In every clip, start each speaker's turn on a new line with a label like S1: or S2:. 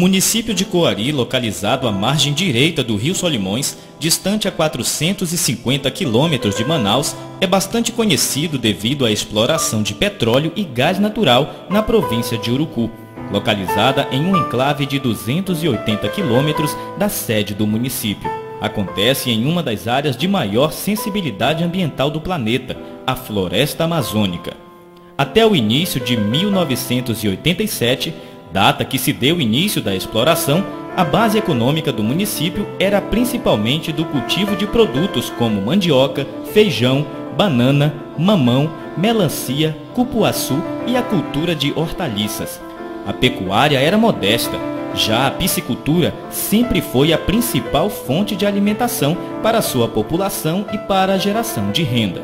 S1: município de Coari, localizado à margem direita do rio Solimões, distante a 450 quilômetros de Manaus, é bastante conhecido devido à exploração de petróleo e gás natural na província de Urucu, localizada em um enclave de 280 quilômetros da sede do município. Acontece em uma das áreas de maior sensibilidade ambiental do planeta, a Floresta Amazônica. Até o início de 1987, data que se deu início da exploração, a base econômica do município era principalmente do cultivo de produtos como mandioca, feijão, banana, mamão, melancia, cupuaçu e a cultura de hortaliças. A pecuária era modesta, já a piscicultura sempre foi a principal fonte de alimentação para a sua população e para a geração de renda.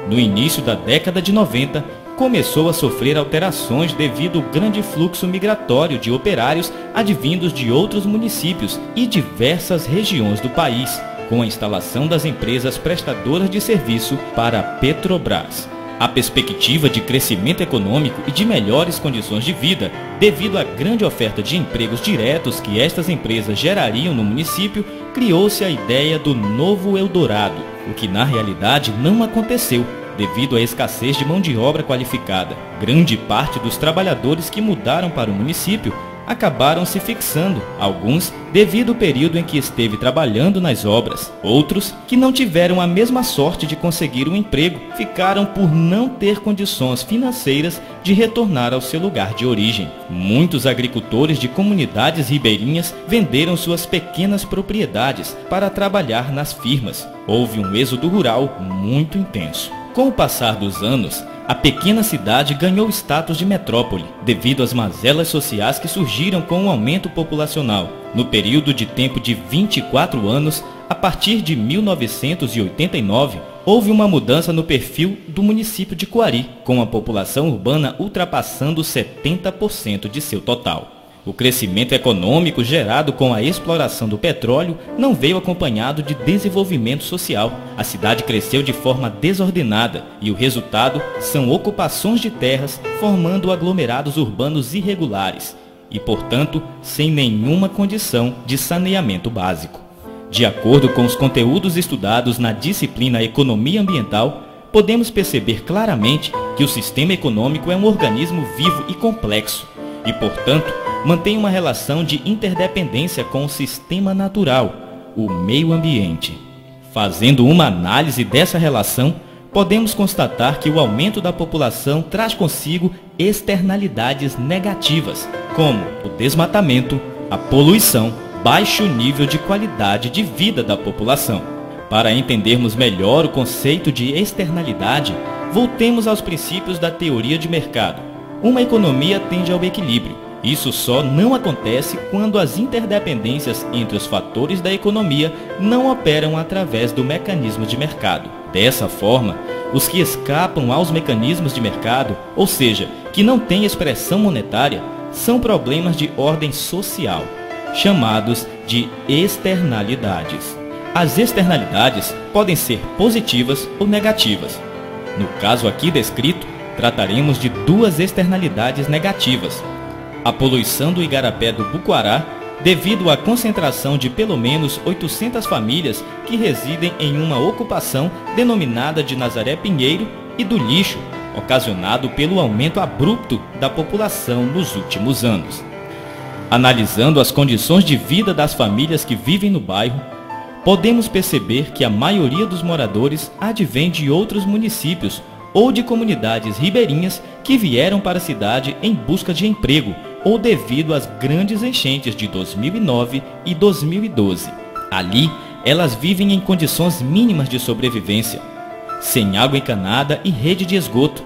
S1: No início da década de 90, começou a sofrer alterações devido ao grande fluxo migratório de operários advindos de outros municípios e diversas regiões do país, com a instalação das empresas prestadoras de serviço para a Petrobras. A perspectiva de crescimento econômico e de melhores condições de vida, devido à grande oferta de empregos diretos que estas empresas gerariam no município, criou-se a ideia do Novo Eldorado, o que na realidade não aconteceu, devido à escassez de mão de obra qualificada. Grande parte dos trabalhadores que mudaram para o município acabaram se fixando, alguns devido ao período em que esteve trabalhando nas obras. Outros, que não tiveram a mesma sorte de conseguir um emprego, ficaram por não ter condições financeiras de retornar ao seu lugar de origem. Muitos agricultores de comunidades ribeirinhas venderam suas pequenas propriedades para trabalhar nas firmas. Houve um êxodo rural muito intenso. Com o passar dos anos, a pequena cidade ganhou status de metrópole, devido às mazelas sociais que surgiram com o aumento populacional. No período de tempo de 24 anos, a partir de 1989, houve uma mudança no perfil do município de Coari, com a população urbana ultrapassando 70% de seu total. O crescimento econômico gerado com a exploração do petróleo não veio acompanhado de desenvolvimento social. A cidade cresceu de forma desordenada e o resultado são ocupações de terras formando aglomerados urbanos irregulares e, portanto, sem nenhuma condição de saneamento básico. De acordo com os conteúdos estudados na disciplina Economia Ambiental, podemos perceber claramente que o sistema econômico é um organismo vivo e complexo e, portanto, mantém uma relação de interdependência com o sistema natural, o meio ambiente. Fazendo uma análise dessa relação, podemos constatar que o aumento da população traz consigo externalidades negativas, como o desmatamento, a poluição, baixo nível de qualidade de vida da população. Para entendermos melhor o conceito de externalidade, voltemos aos princípios da teoria de mercado. Uma economia tende ao equilíbrio. Isso só não acontece quando as interdependências entre os fatores da economia não operam através do mecanismo de mercado. Dessa forma, os que escapam aos mecanismos de mercado, ou seja, que não têm expressão monetária, são problemas de ordem social, chamados de externalidades. As externalidades podem ser positivas ou negativas. No caso aqui descrito, trataremos de duas externalidades negativas. A poluição do igarapé do Buquará, devido à concentração de pelo menos 800 famílias que residem em uma ocupação denominada de Nazaré Pinheiro, e do lixo, ocasionado pelo aumento abrupto da população nos últimos anos. Analisando as condições de vida das famílias que vivem no bairro, podemos perceber que a maioria dos moradores advém de outros municípios ou de comunidades ribeirinhas que vieram para a cidade em busca de emprego ou devido às grandes enchentes de 2009 e 2012. Ali, elas vivem em condições mínimas de sobrevivência, sem água encanada e rede de esgoto.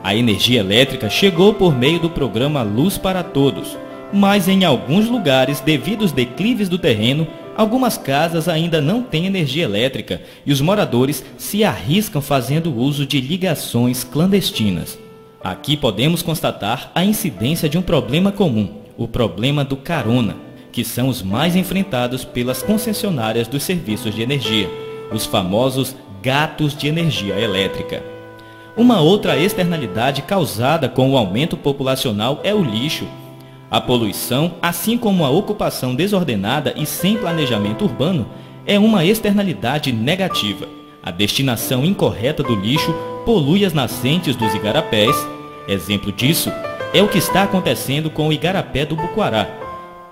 S1: A energia elétrica chegou por meio do programa Luz para Todos, mas em alguns lugares, devido aos declives do terreno, algumas casas ainda não têm energia elétrica e os moradores se arriscam fazendo uso de ligações clandestinas. Aqui podemos constatar a incidência de um problema comum, o problema do carona, que são os mais enfrentados pelas concessionárias dos serviços de energia, os famosos gatos de energia elétrica. Uma outra externalidade causada com o aumento populacional é o lixo. A poluição, assim como a ocupação desordenada e sem planejamento urbano, é uma externalidade negativa. A destinação incorreta do lixo polui as nascentes dos igarapés. Exemplo disso é o que está acontecendo com o igarapé do Buquará.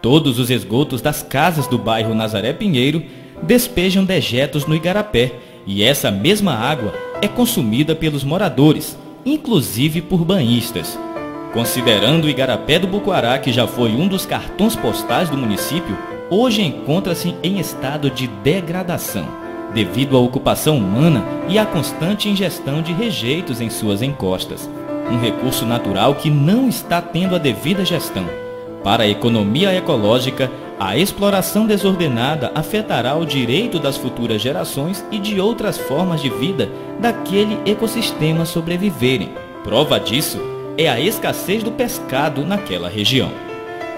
S1: Todos os esgotos das casas do bairro Nazaré Pinheiro despejam dejetos no igarapé e essa mesma água é consumida pelos moradores, inclusive por banhistas. Considerando o igarapé do Buquará, que já foi um dos cartões postais do município, hoje encontra-se em estado de degradação, devido à ocupação humana e à constante ingestão de rejeitos em suas encostas. Um recurso natural que não está tendo a devida gestão. Para a economia ecológica, a exploração desordenada afetará o direito das futuras gerações e de outras formas de vida daquele ecossistema sobreviverem. Prova disso é a escassez do pescado naquela região.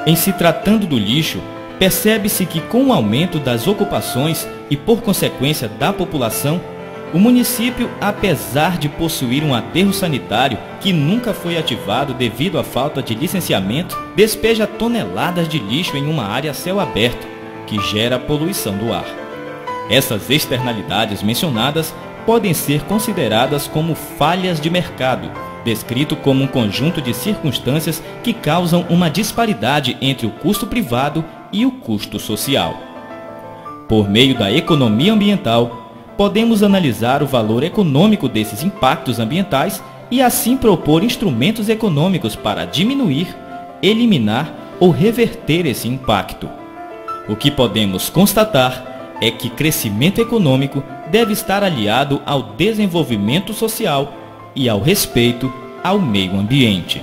S1: Em se tratando do lixo, percebe-se que com o aumento das ocupações e por consequência da população, o município, apesar de possuir um aterro sanitário que nunca foi ativado devido à falta de licenciamento, despeja toneladas de lixo em uma área a céu aberto, que gera poluição do ar. Essas externalidades mencionadas podem ser consideradas como falhas de mercado, descrito como um conjunto de circunstâncias que causam uma disparidade entre o custo privado e o custo social. Por meio da economia ambiental, podemos analisar o valor econômico desses impactos ambientais e assim propor instrumentos econômicos para diminuir, eliminar ou reverter esse impacto. O que podemos constatar é que crescimento econômico deve estar aliado ao desenvolvimento social e ao respeito ao meio ambiente.